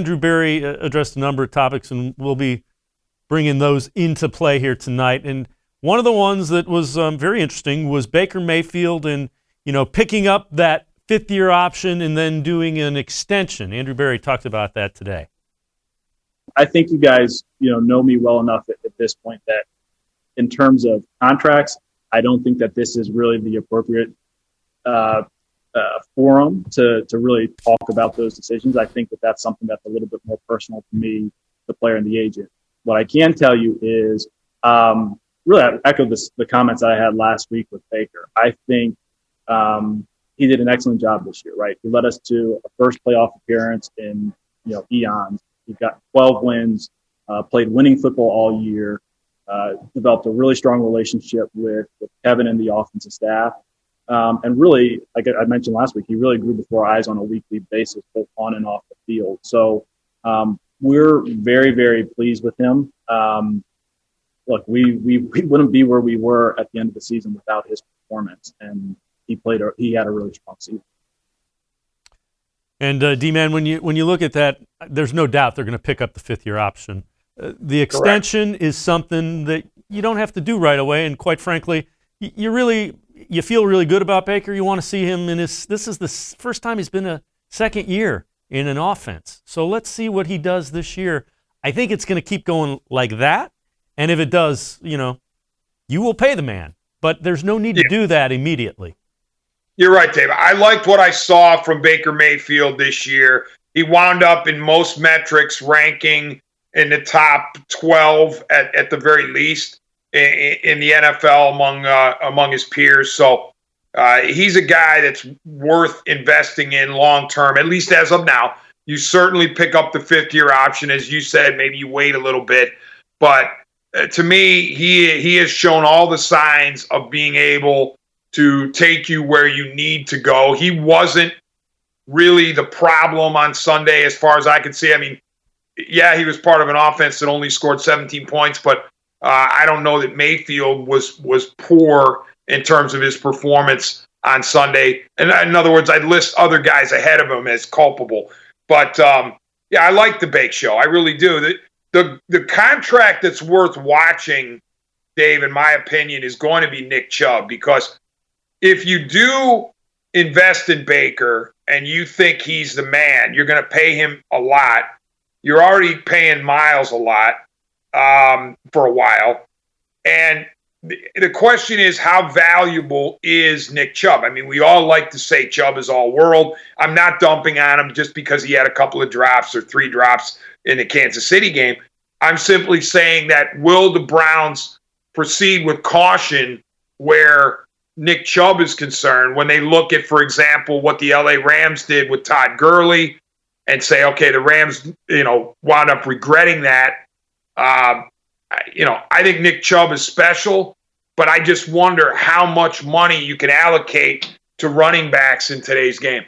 Andrew Berry addressed a number of topics, and we'll be bringing those into play here tonight. And one of the ones that was very interesting was Baker Mayfield and, picking up that fifth-year option and then doing an extension. Andrew Berry talked about that today. I think you guys, know me well enough at this point that in terms of contracts, I don't think that this is really the appropriate forum to really talk about those decisions. I think that that's something that's a little bit more personal to me, the player and the agent. What I can tell you is, really, I echo the comments I had last week with Baker. I think he did an excellent job this year, right? He led us to a first playoff appearance in, eons. He got 12 wins, played winning football all year, developed a really strong relationship with Kevin and the offensive staff. And really, like I mentioned last week, he really grew before our eyes on a weekly basis, both on and off the field. So we're very, very pleased with him. Look, we wouldn't be where we were at the end of the season without his performance, and he had a really strong season. And D-Man, when you look at that, there's no doubt they're going to pick up the fifth-year option. The extension is something that you don't have to do right away, and quite frankly, you feel really good about Baker. You want to see him this is the first time he's been a second year in an offense. So let's see what he does this year. I think it's going to keep going like that. And if it does, you will pay the man. But there's no need to do that immediately. You're right, Dave. I liked what I saw from Baker Mayfield this year. He wound up in most metrics ranking in the top 12 at the very least in the NFL among his peers. So he's a guy that's worth investing in long term, at least as of now. You certainly pick up the fifth-year option. As you said, maybe you wait a little bit. But to me, he has shown all the signs of being able to take you where you need to go. He wasn't really the problem on Sunday as far as I could see. I mean, yeah, he was part of an offense that only scored 17 points, but I don't know that Mayfield was poor in terms of his performance on Sunday. And in other words, I'd list other guys ahead of him as culpable. But, yeah, I like the Bake Show. I really do. The contract that's worth watching, Dave, in my opinion, is going to be Nick Chubb, because if you do invest in Baker and you think he's the man, you're going to pay him a lot. You're already paying Miles a lot for a while. And the question is, how valuable is Nick Chubb? I mean, we all like to say Chubb is all world. I'm not dumping on him just because he had a couple of drops or 3 drops in the Kansas City game. I'm simply saying that will the Browns proceed with caution where Nick Chubb is concerned when they look at, for example, what the LA Rams did with Todd Gurley and say, okay, the Rams, wound up regretting that. I think Nick Chubb is special, but I just wonder how much money you can allocate to running backs in today's game.